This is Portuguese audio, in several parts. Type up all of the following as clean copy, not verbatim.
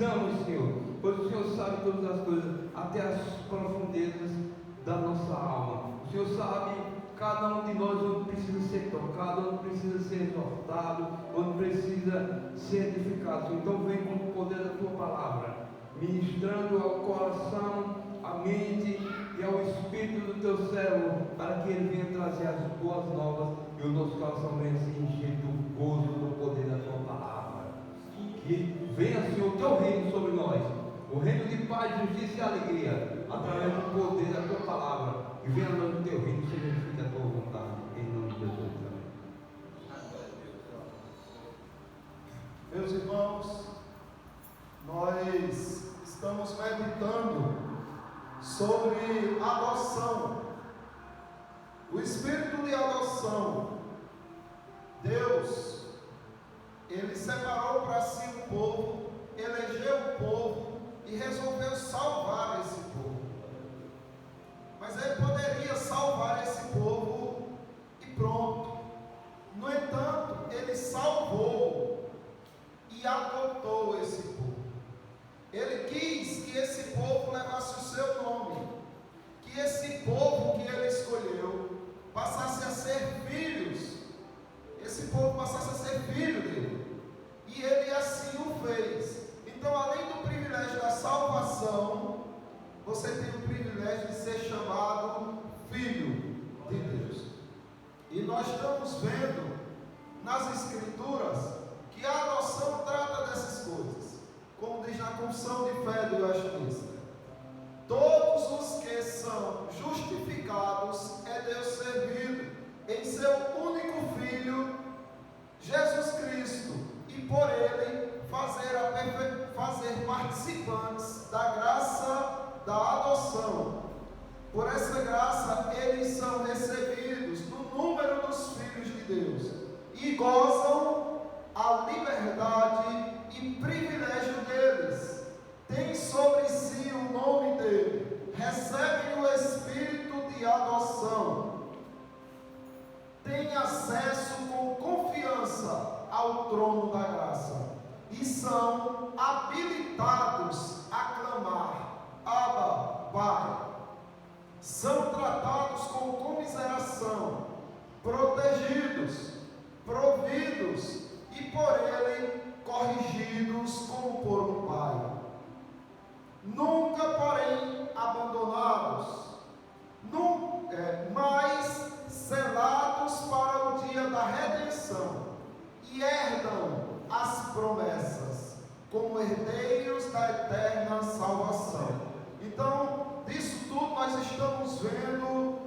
precisamos, Senhor, pois o Senhor sabe todas as coisas, até as profundezas da nossa alma. O Senhor sabe cada um de nós onde precisa ser tocado, onde precisa ser exortado, onde precisa ser edificado. Então vem com o poder da tua palavra, ministrando ao coração, à mente e ao espírito do teu servo, para que ele venha trazer as boas novas e o nosso coração venha se encher do gozo do poder da tua palavra. Que venha, Senhor, o teu reino sobre nós, o reino de paz, justiça e alegria, através do poder da tua palavra. E venha a nós o teu reino, seja feita a tua vontade, em nome de Jesus. Meus irmãos, nós estamos meditando sobre adoção, o espírito de adoção. Deus, Ele separou para si um povo, elegeu um povo e resolveu salvar esse povo. Mas Ele poderia salvar esse povo e pronto. No entanto, Ele salvou e adotou esse povo. Ele quis que esse povo levasse o seu nome, que esse povo que Ele escolheu passasse a ser filhos, esse povo passasse a ser filho dele, e Ele assim o fez. Então, além do privilégio da salvação, você tem o privilégio de ser chamado filho de Deus. E nós estamos vendo nas Escrituras que a adoção trata dessas coisas, como diz na confissão de fé do Westminster. Todos os que são justificados é Deus servido em seu único Filho, Jesus Cristo, e por Ele fazer participantes da graça da adoção. Por essa graça eles são recebidos no número dos filhos de Deus e gozam a liberdade e privilégio deles. Tem sobre si o nome dele, recebem o espírito de adoção, têm acesso com confiança ao trono da graça e são habilitados a clamar: Abba, Pai. São tratados com comiseração, protegidos, providos e por Ele corrigidos como por um Pai. Nunca, porém, abandonados, mas selados para o dia da redenção, e herdam as promessas, como herdeiros da eterna salvação. Então, disso tudo nós estamos vendo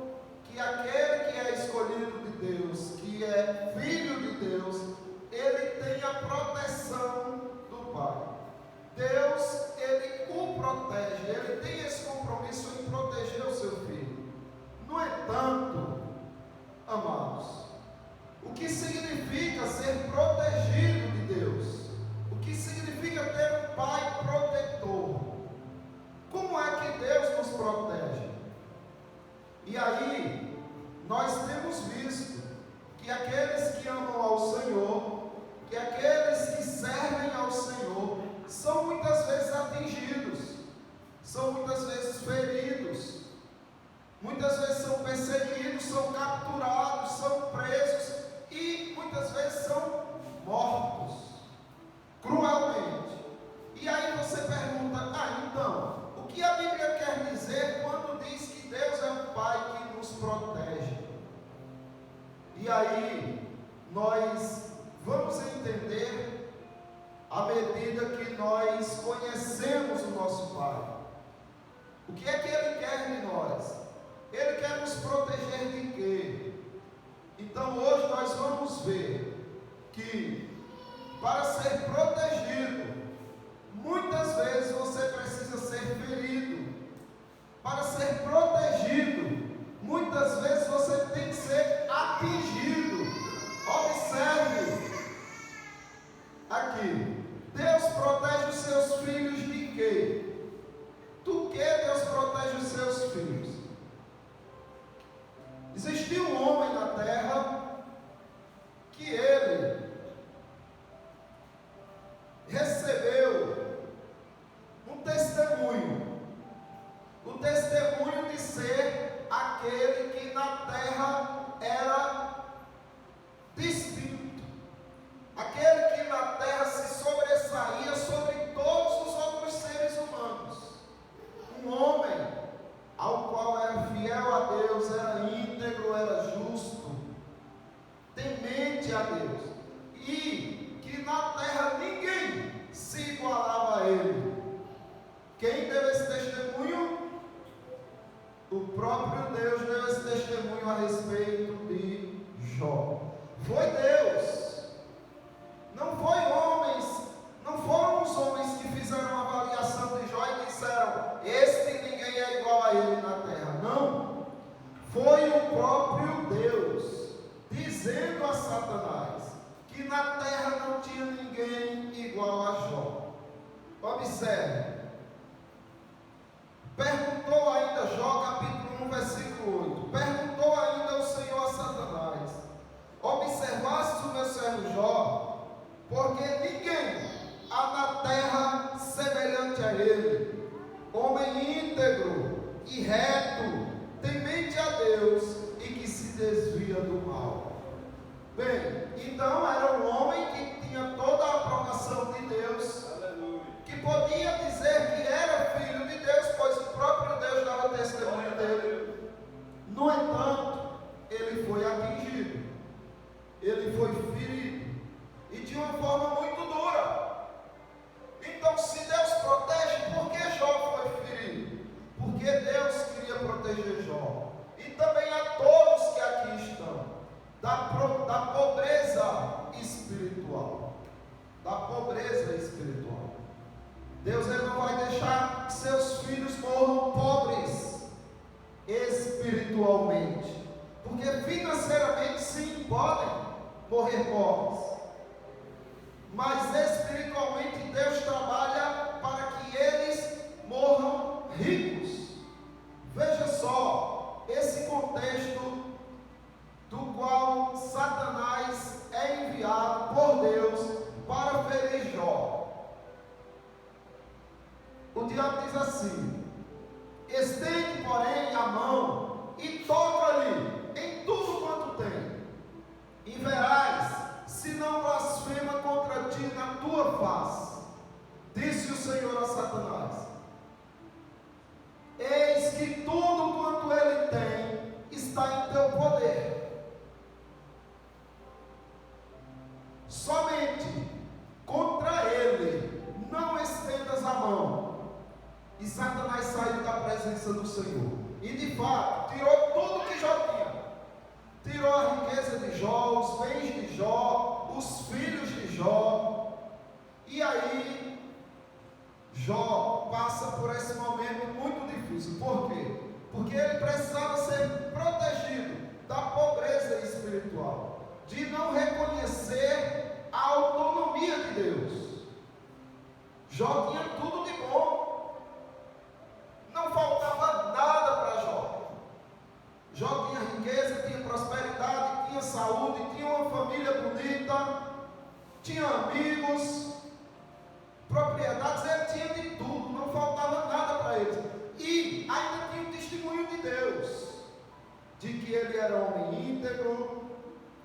que aquele que é escolhido de Deus, que é filho de Deus, ele tem a proteção do Pai. Deus, ele o protege, ele tem esse compromisso em proteger o seu filho. No entanto, amados, o que significa ser protegido de Deus? O que significa ter um Pai protetor? Como é que Deus nos protege? E aí, nós temos visto que aqueles que amam ao Senhor, que aqueles que servem ao Senhor, são muitas vezes atingidos, são muitas vezes feridos, muitas vezes são perseguidos, são capturados, são presos e muitas vezes são mortos cruelmente. E aí você pergunta: então, o que a Bíblia quer dizer quando diz que Deus é um Pai que nos protege? E aí nós vamos entender à medida que nós conhecemos o nosso Pai. O que é que Ele quer de nós? Ele quer nos proteger de quê? Então hoje nós vamos ver que para ser protegido, muitas vezes você precisa ser ferido. Para ser protegido, muitas vezes você tem que ser atingido. Observe aqui: Deus protege os seus filhos de quê? Do que Deus protege os seus filhos? Existiu um homem na terra que ele recebeu próprio Deus, dizendo a Satanás que na terra não tinha ninguém igual a Jó. Observe. Perguntou ainda Jó, capítulo 1, versículo 8. Perguntou ainda o Senhor a Satanás: observaste o meu servo Jó? Porque ninguém há na terra semelhante a ele, homem íntegro e reto, temente a Deus e que se desvia do mal. Bem, então era um homem que tinha toda a aprovação de Deus, que podia dizer que era filho de Deus, pois o próprio Deus dava testemunho dele. No entanto, ele foi atingido, ele foi ferido, e de uma forma muito dura. Então, se Deus protege, por que Jó foi ferido? Porque Deus queria proteger Jó, e também a todos que aqui estão, da pobreza espiritual. Da pobreza espiritual. Deus ele não vai deixar que seus filhos morram pobres espiritualmente, porque financeiramente sim, podem morrer pobres, mas espiritualmente Deus trabalha para que eles morram ricos. Veja só esse contexto do qual Satanás é enviado por Deus para ferir Jó. O diabo diz assim: estende, porém, a mão e toca-lhe em tudo quanto tem, e verás se não blasfema contra ti na tua face. Disse o Senhor a Satanás: eis que tudo quanto ele tem está em teu poder, somente contra ele não estendas a mão. E Satanás saiu da presença do Senhor, e de fato tirou tudo que Jó tinha. Tirou a riqueza de Jó, os bens de Jó, os filhos de Jó. E aí Jó passa por esse momento muito difícil. Por quê? Porque ele precisava ser protegido da pobreza espiritual, de não reconhecer a autonomia de Deus. Jó tinha tudo de bom, não faltava nada para Jó. Jó tinha riqueza, tinha prosperidade, tinha saúde, tinha uma família bonita, tinha amigos, propriedades, ele tinha de tudo, não faltava nada para ele. E ainda tinha o testemunho de Deus, de que ele era homem íntegro,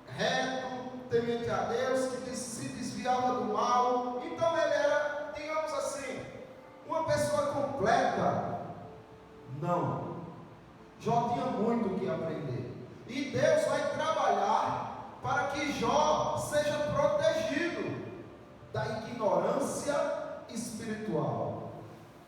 reto, temente a Deus, que se desviava do mal. Então ele era, digamos assim, uma pessoa completa. Não. Jó tinha muito o que aprender. E Deus vai trabalhar para que Jó seja protegido da ignorância espiritual,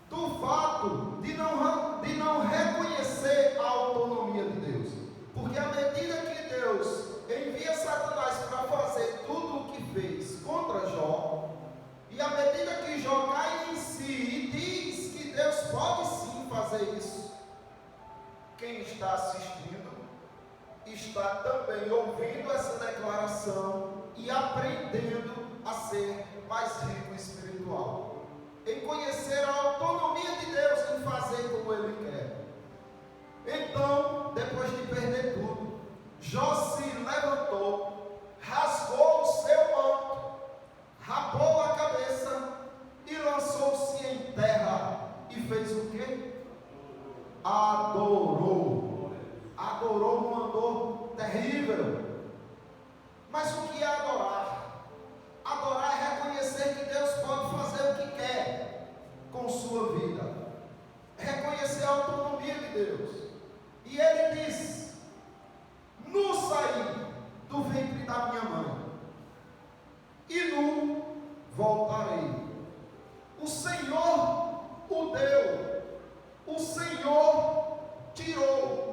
do fato de não reconhecer a autonomia de Deus. Porque à medida que Deus envia Satanás para fazer tudo o que fez contra Jó, e à medida que Jó cai em si e diz que Deus pode sim fazer isso, quem está assistindo está também ouvindo essa declaração e aprendendo a ser mais rico espiritual, em conhecer a autonomia de Deus, em fazer como Ele quer. Então, depois de perder tudo, Jó se levantou, rasgou o seu manto, rapou a cabeça e lançou-se em terra. E fez o quê? Adorou. Adorou numa dor terrível. Mas o que é adorar? Adorar é reconhecer que Deus pode fazer o que quer com sua vida, reconhecer a autonomia de Deus. E ele diz: nu saí do ventre da minha mãe, e nu voltarei. O Senhor o deu, o Senhor tirou.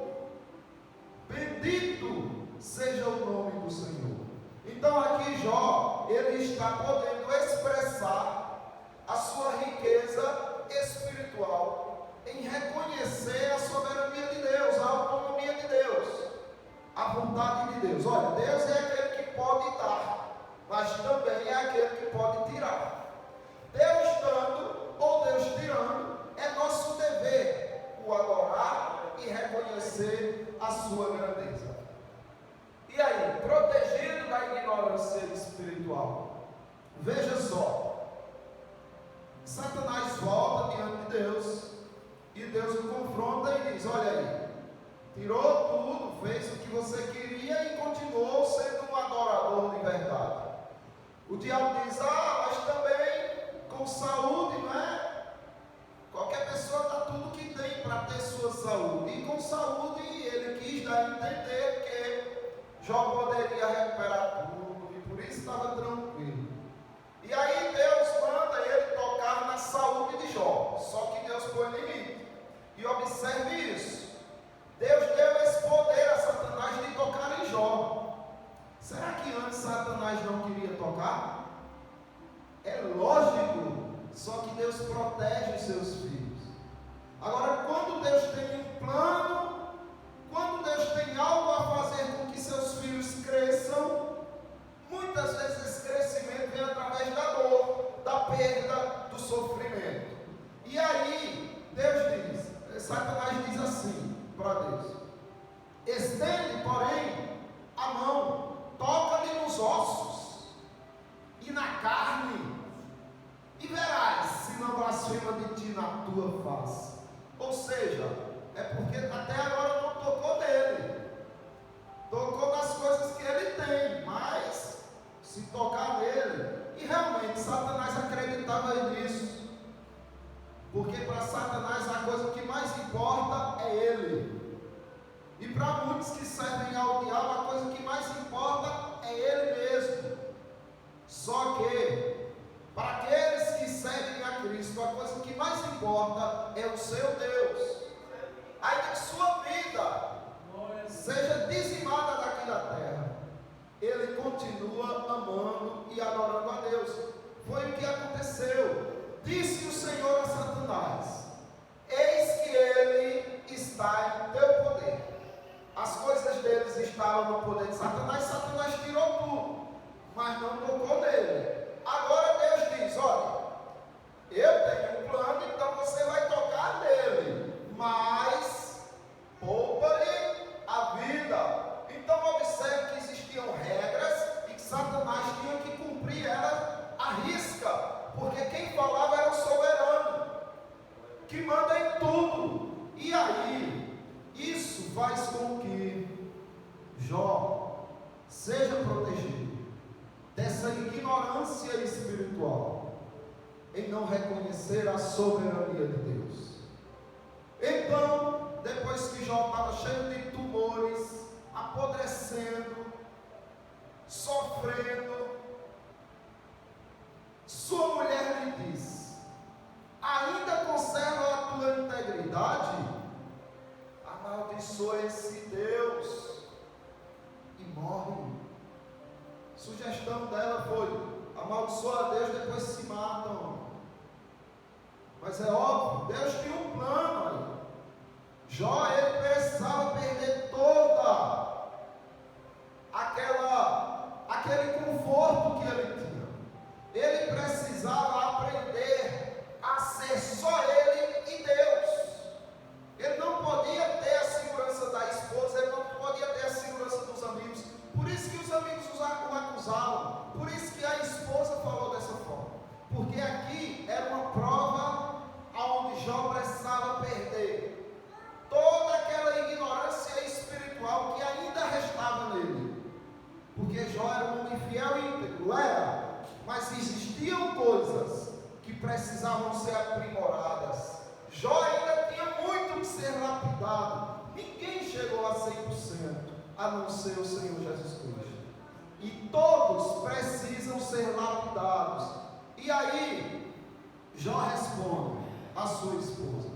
Bendito seja o nome do Senhor. Então aqui Jó, ele está podendo expressar a sua riqueza espiritual em reconhecer a soberania Veja só, Satanás volta diante de Deus, e Deus o confronta e diz: olha aí, tirou tudo, fez o que você queria e continuou sendo um adorador de verdade. O diabo diz: mas também com saúde, não é? Qualquer pessoa dá tudo que tem para ter sua saúde. E com saúde ele quis dar a entender que Jó poderia recuperar tudo, e por isso estava tranquilo. E aí Deus manda ele tocar na saúde de Jó. Só que Deus põe limite. E observe isso. Deus deu esse poder a Satanás de tocar em Jó. Será que antes Satanás não queria tocar? É lógico. Só que Deus protege os seus filhos. Agora, quando Deus tem um plano, quando Deus tem algo a fazer com que seus filhos cresçam, muitas vezes esse crescimento vem através da dor, da perda, do sofrimento. E aí, Satanás diz assim para Deus: estende, porém, a mão, toca-lhe nos ossos e na carne, e verás se não blasfema de ti na tua face. Ou seja, é porque até agora não tocou nele, tocou nas coisas que ele tem, mas se tocar nele, e realmente Satanás acreditava nisso, porque para Satanás a coisa que mais importa é ele, e para muitos que servem ao diabo a coisa que mais importa é ele mesmo. Só que para aqueles que seguem a Cristo, a coisa que mais importa é o seu Deus. Ainda que sua vida seja dizimada daqui da terra, ele continua amando e adorando a Deus. Foi o que aconteceu. Disse o Senhor a Satanás: eis que ele está em teu poder. As coisas deles estavam no poder de Satanás. Satanás tirou tudo, mas não tocou nele. Agora Deus diz: olha, eu tenho um plano, então você vai tocar nele, mas poupa-lhe a vida. Então observe que existiam regras e que Satanás tinha que cumprir elas à risca, porque quem falava era o soberano, que manda em tudo. E aí, isso faz com que Jó seja protegido dessa ignorância espiritual, em não reconhecer a soberania de Deus. Então, depois que Jó estava cheio de tumores, apodrecendo, sofrendo, sua mulher lhe diz: ainda conserva a tua integridade? Amaldiçoa esse Deus e morre. Sugestão dela foi: amaldiçoa a Deus, depois se matam. Mas é óbvio, Deus tinha um plano aí. Jó, ele precisava perder toda aquele conforto que ele tinha. Ele precisava aprender a ser só ele e Deus. Ele não podia ter a segurança da esposa, ele não podia ter a segurança dos amigos. Por isso que os amigos o acusavam, por isso que a esposa falou dessa forma, porque aqui era uma prova onde Jó precisava perder toda aquela ignorância espiritual que ainda restava nele, porque Jó era um homem fiel e íntegro, mas existiam coisas que precisavam ser aprimoradas. Jó ainda tinha muito que ser lapidado. Ninguém chegou a 100%, a não ser o Senhor Jesus Cristo. E todos precisam ser lapidados. E aí, Jó responde à sua esposa: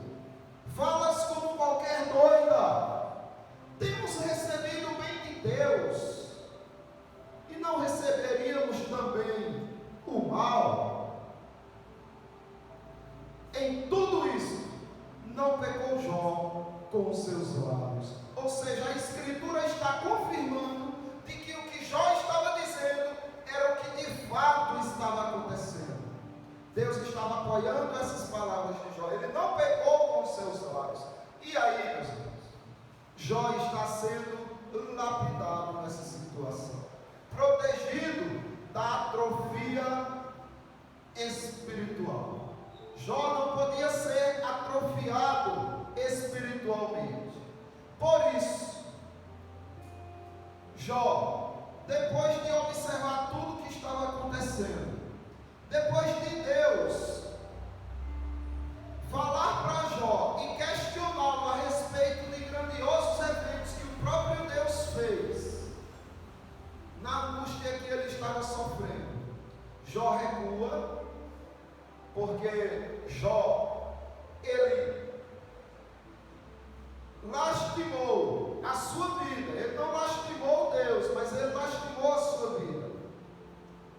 falas como qualquer doida. Temos recebido o bem de Deus, e não receberíamos também o mal? Em tudo isso, não pecou Jó com os seus lábios. Ou seja, a Escritura está confirmando de que o que Jó estava dizendo era o que de fato estava acontecendo. Deus estava apoiando essas palavras de Jó. Ele não pecou com os seus lábios. E aí, meus irmãos, Jó está sendo lapidado nessa situação, protegido da atrofia espiritual. Jó não podia ser atrofiado espiritualmente. Por isso, Jó, depois de observar tudo o que estava acontecendo, depois de Deus falar para Jó e questioná-lo a respeito de grandiosos eventos que o próprio Deus fez, na angústia que ele estava sofrendo, Jó recua, porque Jó, ele lastimou a sua vida. Ele não lastimou Deus, mas ele lastimou a sua vida.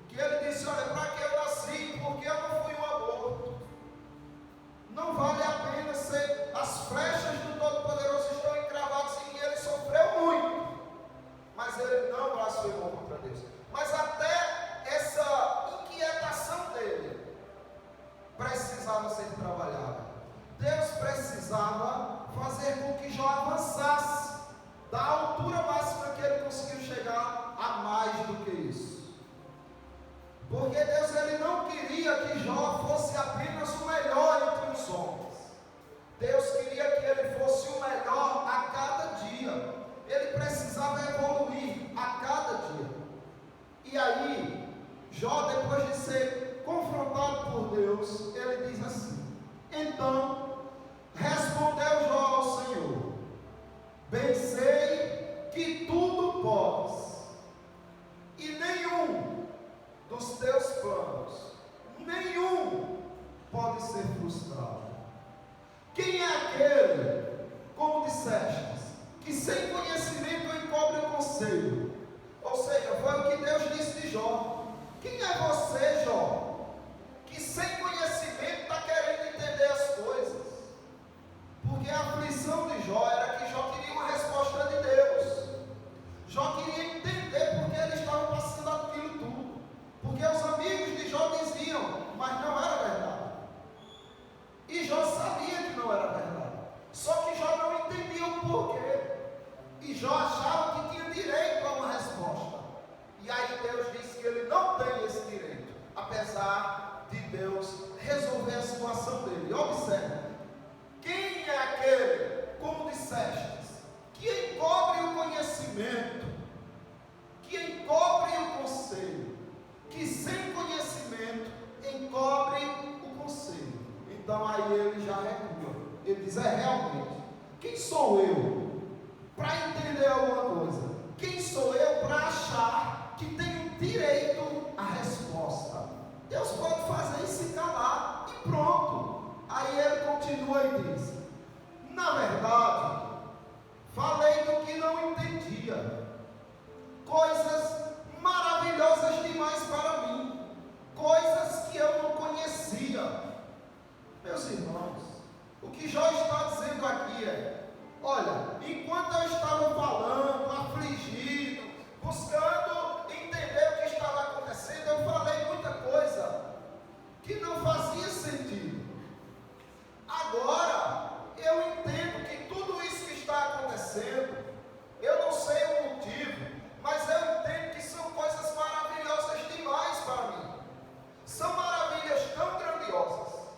Que ele disse: olha, para que eu nasci? Porque eu não fui um aborto. Não vale a pena ser. As flechas do Todo-Poderoso estão encravadas em mim. Ele sofreu muito, mas ele não blasfemou contra Deus. Mas até essa inquietação dele precisava ser trabalhada. Deus precisava fazer com que Jó avançasse da altura máxima que ele conseguiu chegar a mais do que isso. Porque Deus, ele não queria que Jó fosse apenas o melhor entre os homens. Deus queria que ele fosse o melhor a cada dia. Ele precisava evoluir a cada dia. E aí, Jó, depois de ser confrontado por Deus, ele diz assim: então respondeu Jó ao Senhor: bem sei que tudo podes, e nenhum dos teus planos, nenhum pode ser frustrado. Quem é aquele, como disseste, que sem conhecimento encobre o conselho? Ou seja, foi o que Deus disse de Jó. Quem é você, Jó, que sem conhecimento está querendo entender as coisas? Porque a aflição de Jó era que Jó queria uma resposta de Deus. Jó queria entender porque ele estava passando aquilo tudo. Porque os amigos de Jó diziam, mas não era verdade. E Jó sabia que não era verdade. Só que Jó não entendia o porquê. E Jó achava que tinha direito a uma resposta. E aí Deus disse que ele não tem esse direito, apesar de Deus resolver a situação dele. E observe: quem é aquele, como disseste, que encobre o conhecimento, que encobre o conselho, que sem conhecimento encobre o conselho? Então aí ele já recua. Ele diz: é realmente, quem sou eu para entender alguma coisa? Quem sou eu para achar que tenho direito à resposta? Deus pode fazer e se calar e pronto. Aí ele continua e diz: na verdade, falei do que não entendia, coisas maravilhosas demais para mim, coisas que eu não conhecia. Meus irmãos, o que Jó está dizendo aqui é: olha, enquanto eu estava falando, afligido, buscando entender o que estava acontecendo, eu falei muita coisa que não fazia sentido. Agora, eu entendo que tudo isso que está acontecendo, eu não sei o motivo, mas eu entendo que são coisas maravilhosas demais para mim. São maravilhas tão grandiosas,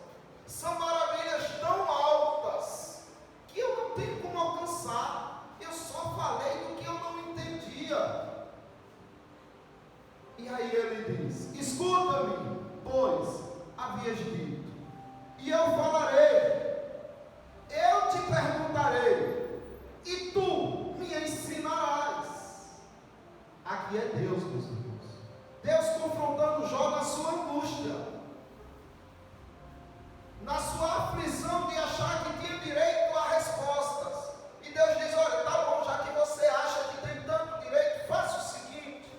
são maravilhas tão altas, que eu não tenho como alcançar. Eu só falei do que eu não entendia. E aí ele diz: escuta-me, pois havias dito, e eu falarei, eu te perguntarei, e tu me ensinarás. Aqui é Deus, meus irmãos. Deus confrontando Jó na sua angústia, na sua aflição de achar que tinha direito a respostas. E Deus diz: olha, tá bom, já que você acha que tem tanto direito, faça o seguinte,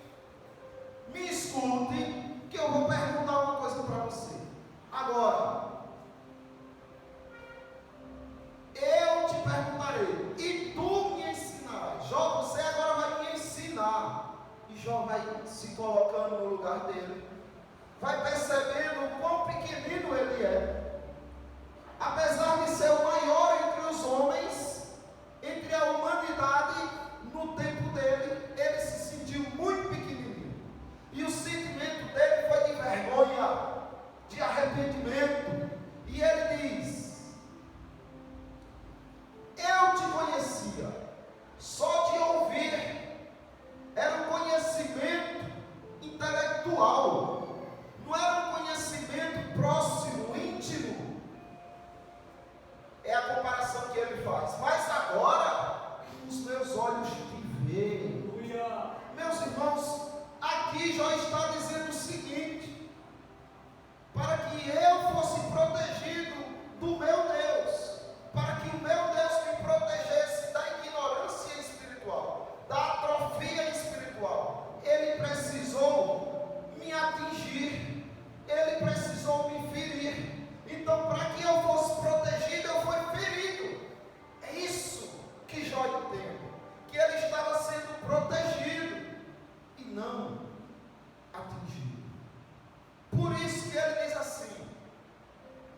me escute, que eu vou perguntar uma coisa para você. Agora,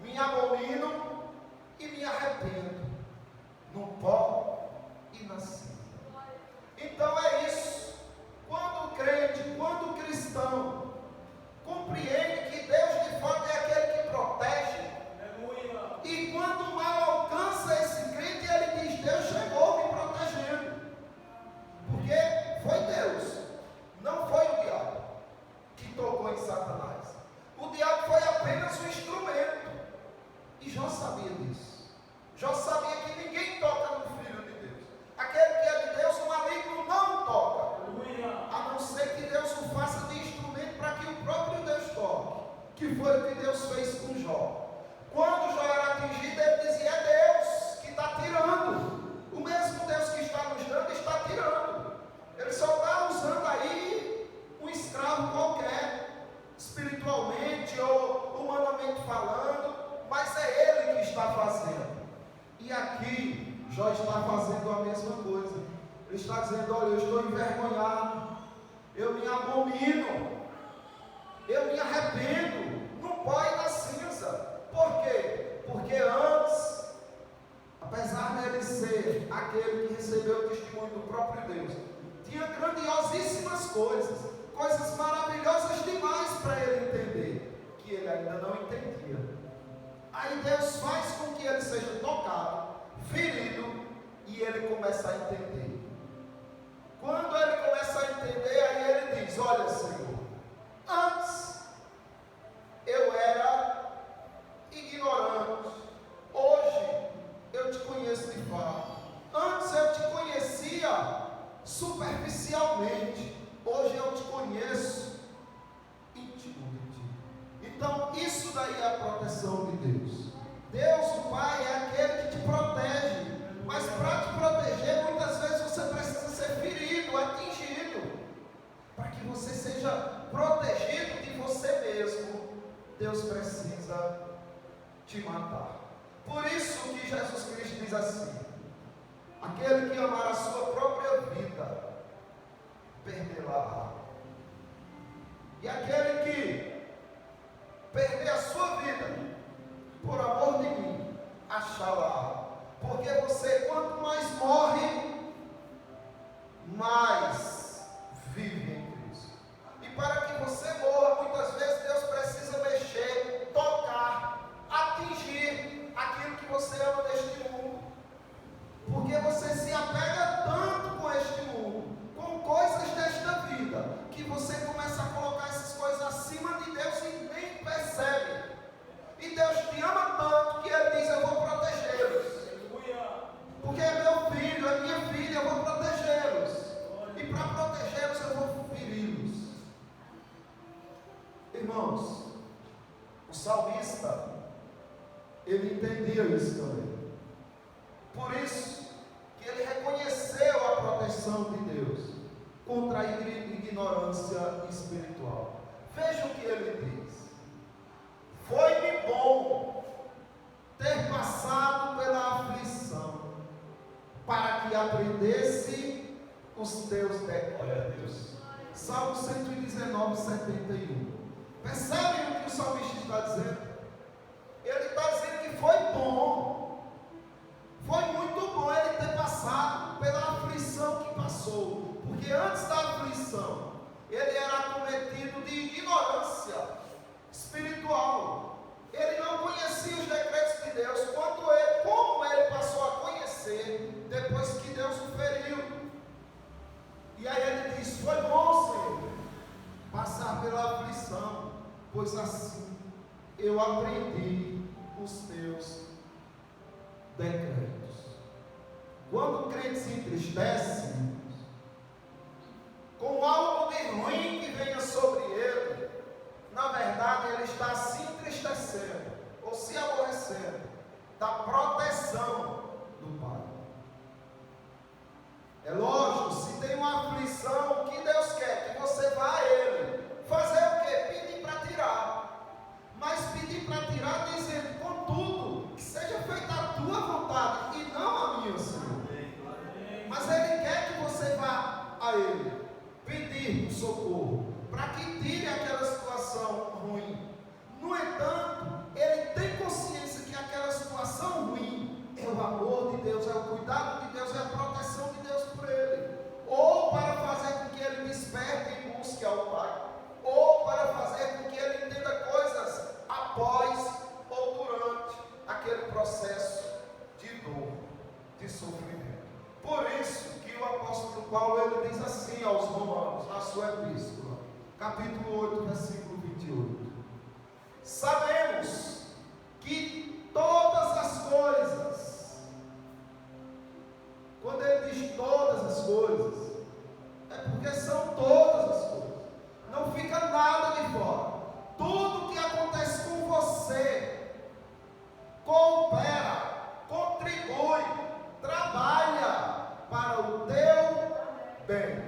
me abomino e me arrependo no pó e na cinza. Então é isso. Quando o crente, quando o cristão compreende que Deus de fato é aquele que protege, e quando o mal alcança esse crente, ele diz: Deus chegou me protegendo, porque foi Deus, não foi o diabo que tocou em Satanás. O diabo foi apenas um instrumento, e Jó sabia disso. Jó sabia que ninguém toca no Filho de Deus. Aquele que é de Deus, o maligno não toca, a não ser que Deus o faça de instrumento para que o próprio Deus toque, que foi o que Deus fez com Jó. Quando Jó era atingido, ele dizia: é Deus que está tirando. O mesmo Deus que está nos dando está tirando. Ele só está usando aí um escravo qualquer, espiritualmente ou humanamente falando, mas é Ele que está fazendo. E aqui Jó está fazendo a mesma coisa. Ele está dizendo: olha, eu estou envergonhado, eu me abomino, eu me arrependo no pó e na cinza. Por quê? Porque antes, apesar dele ser aquele que recebeu o testemunho do próprio Deus, tinha grandiosíssimas coisas, coisas maravilhosas demais para ele entender, que ele ainda não entendia. Aí Deus faz com que ele seja tocado, ferido, e ele começa a entender. Quando ele começa a entender, aí ele diz: olha, Senhor, antes eu era ignorante, hoje eu te conheço de fato. Antes eu te conhecia superficialmente, hoje eu te conheço íntimo de ti. Então isso daí é a proteção de Deus. Deus, o Pai, é aquele que te protege, mas para te proteger, muitas vezes você precisa ser ferido, atingido, para que você seja protegido de você mesmo. Deus precisa te matar. Por isso que Jesus Cristo diz assim: aquele que amar a sua própria vida, perderá. E aquele que perder a sua vida, por amor de mim, achará. Porque você, quanto mais morre, mais vive em Cristo. E para que você morra, muitas vezes Deus precisa mexer, tocar, atingir aquilo que você ama deste mundo. Porque você se apega tanto com este mundo, com coisas desta vida, que você começa a colocar essas coisas acima de Deus e nem percebe. E Deus te ama tanto que Ele diz: eu vou protegê-los. Porque é meu filho, é minha filha, eu vou protegê-los. E para protegê-los eu vou feri-los. Irmãos, o salmista, ele entendia isso também. Por isso que ele reconheceu a proteção de Deus contra a ignorância espiritual. Veja o que ele diz: foi-me bom ter passado pela aflição, para que aprendesse os teus decretos. Salmo 119, 71. Percebem o que o salmista está dizendo? Ele está dizendo que foi bom, foi muito bom ele ter passado pela aflição que passou, porque antes da aflição ele era acometido de ignorância espiritual. Ele não conhecia os decretos de Deus, como ele passou a conhecer depois que Deus o feriu. E aí ele diz: foi bom, Senhor, passar pela aflição, pois assim eu aprendi os teus decretos. Quando o crente se entristece com algo de ruim que venha sobre ele, na verdade ele está se entristecendo ou se aborrecendo da proteção do Pai. É lógico, se tem uma aflição, o que Deus quer? Que você vá a Ele. Fazer o quê? Pedir para tirar. Mas pedir para tirar dizendo: contudo, que seja feita a tua vontade e não a minha, Senhor. Mas Ele quer que você vá a Ele, pedir o socorro, para que tire aquela situação ruim. No entanto, Ele tem consciência Paulo ele diz assim aos Romanos, na sua epístola, capítulo 8, versículo 28. Sabemos que todas as coisas, quando ele diz todas as coisas, é porque são todas as coisas, não fica nada de fora. Tudo que acontece com você coopera, contribui, trabalha para o teu bem,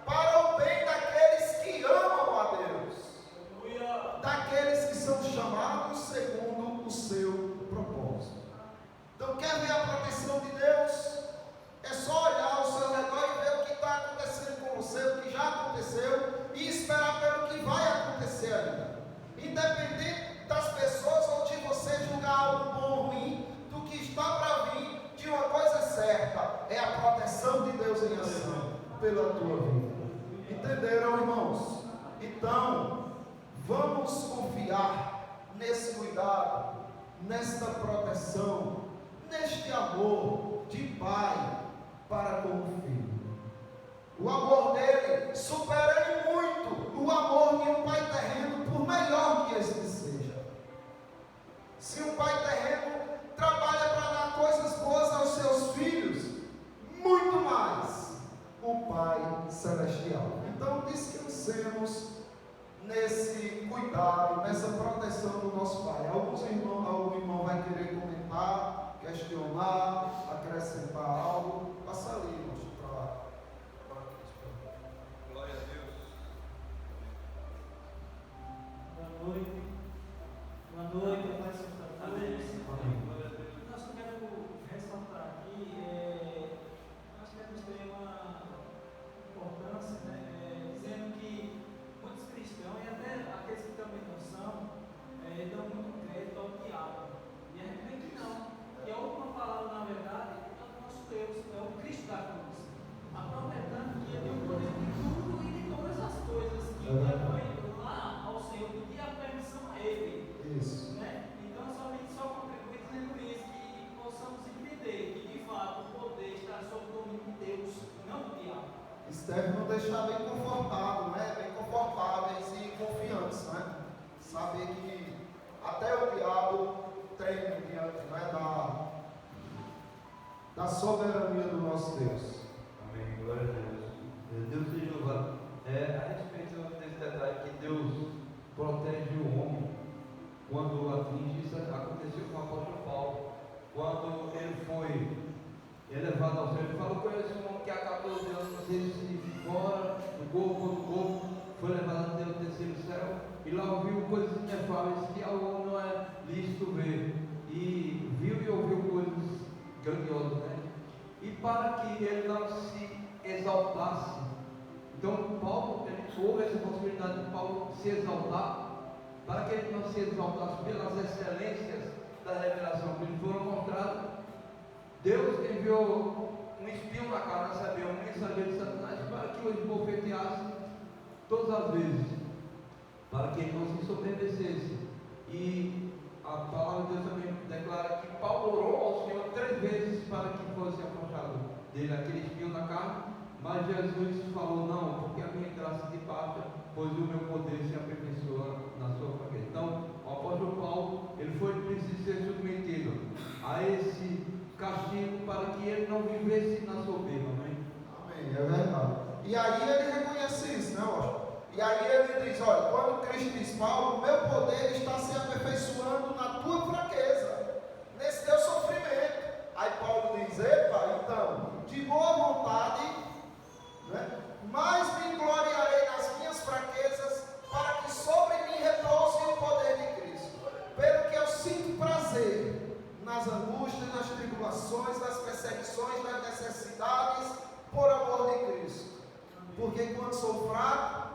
para o bem daqueles que amam a Deus, daqueles que são chamados segundo o seu propósito. Então, quer ver a proteção de Deus? É só olhar ao seu redor e ver o que está acontecendo com você, o que já aconteceu, e esperar pelo que vai acontecer ainda. Independente das pessoas ou de você julgar algo bom ou ruim, do que está para vir, de uma coisa certa, é a proteção de Deus em ação pela tua vida. Entenderam, irmãos? Então, vamos confiar nesse cuidado, nesta proteção, neste amor de pai para com o filho. O amor dele supera em muito o amor de um pai terreno, por melhor que este seja. Se um pai terreno trabalha para dar coisas boas aos seus filhos, muito mais o Pai Celestial. Então descansemos nesse cuidado, nessa proteção do nosso Pai. Algum irmão vai querer comentar, questionar, acrescentar algo? Passa ali, irmãos, para lá. Glória a Deus. Boa noite. Boa noite, Pai Santo. Amém. Nós só quero ressaltar aqui, nós temos ter uma importância, dizendo que muitos cristãos, e até aqueles que também não são, dão muito crédito ao diabo. E a gente vê que não. Que a última palavra, na verdade, é o nosso Deus, é o Cristo da cruz. Aproveitando que ele tem o poder de tudo e de todas as coisas, que foi lá ao Senhor, pedir a permissão a Ele. Isso. Então, somente só contribui dizendo isso, que possamos entender que, de fato, o poder está sob o domínio de Deus, não do diabo. Isso deve nos deixar bem confortável, bem confortáveis e confiantes, saber que até o diabo treme diante da soberania do nosso Deus. Amém, glória a Deus. Deus seja louvado. A respeito desse detalhe que Deus protege o homem quando atinge, isso aconteceu com o apóstolo Paulo, quando ele foi elevado ao céu. Ele falou: conheço um homem que há 14 anos, não sei se fora do corpo, foi levado até o terceiro céu, e lá ouviu coisas inefáveis que ao homem não é lícito ver, e viu e ouviu coisas grandiosas, E para que ele não se exaltasse, então Paulo, houve essa possibilidade de Paulo se exaltar, para que ele não se exaltasse pelas excelências da revelação que lhe foram mostradas. Deus enviou um espinho na cara, sabe, um mensageiro de Satanás, para que o esbofeteasse todas as vezes, para que ele não se soberbecesse. E a palavra de Deus também declara que Paulo orou ao Senhor 3 vezes para que fosse afastado dele aquele espinho na carne, mas Jesus falou: não, porque a minha graça te basta, pois o meu poder se aperfeiçoa na sua fraqueza. Então, o apóstolo Paulo, ele foi preciso ser submetido a esse castigo para que ele não vivesse na soberba. Amém, é verdade. E aí ele reconhece isso, Washington? E aí ele diz: olha, quando Cristo diz: Paulo, o meu poder está se aperfeiçoando na tua fraqueza, nesse teu sofrimento. Aí Paulo diz: epa, então, de boa vontade, mas me gloriarei nas minhas fraquezas, para que sobre mim repouse o poder de Cristo. Pelo que eu sinto prazer nas angústias, nas tribulações, nas perseguições, nas necessidades, por amor de Cristo. Porque quando sou fraco,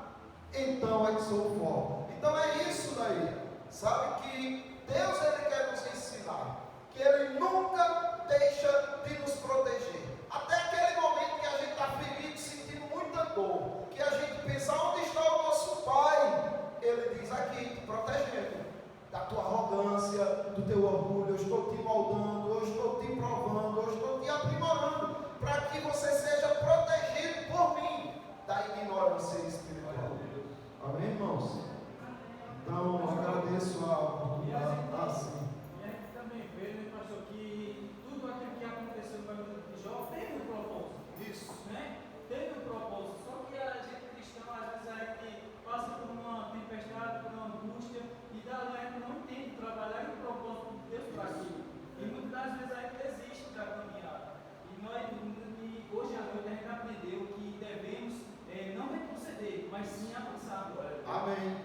então é que sou forte. Então é isso daí. Sabe que Deus ele quer nos ensinar que Ele nunca deixa de nos proteger. Até aquele momento que a gente está ferido, sentindo muita dor, que a gente pensa: onde está o nosso Pai? Ele diz: aqui, te protegendo da tua arrogância, do teu orgulho. Eu estou te moldando, eu estou te provando, eu estou te aprimorando, para que você seja protegido por mim da ignorância espiritual. Amém, irmãos? Então, agradeço a oportunidade. E a gente também vê, né, pastor, que tudo aquilo que aconteceu no livro de Jó teve um propósito. Isso. Né? Teve um propósito. Só que a gente cristão, às vezes, a gente passa por uma tempestade, por uma angústia, e a gente não entende trabalhar em propósito de Deus para aquilo. E muitas das vezes a gente desiste da caminhada. E hoje à noite a gente aprendeu que devemos não retroceder, mas sim avançar agora. Amém.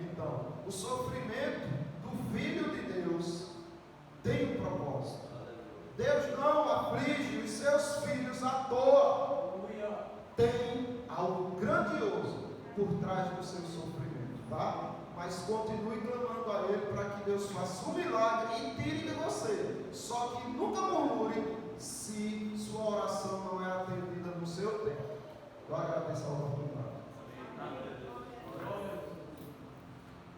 Então, o sofrimento do Filho de Deus tem um propósito. Deus não aflige os seus filhos à toa. Tem algo grandioso por trás do seu sofrimento, tá? Mas continue clamando a Ele para que Deus faça um milagre e tire de você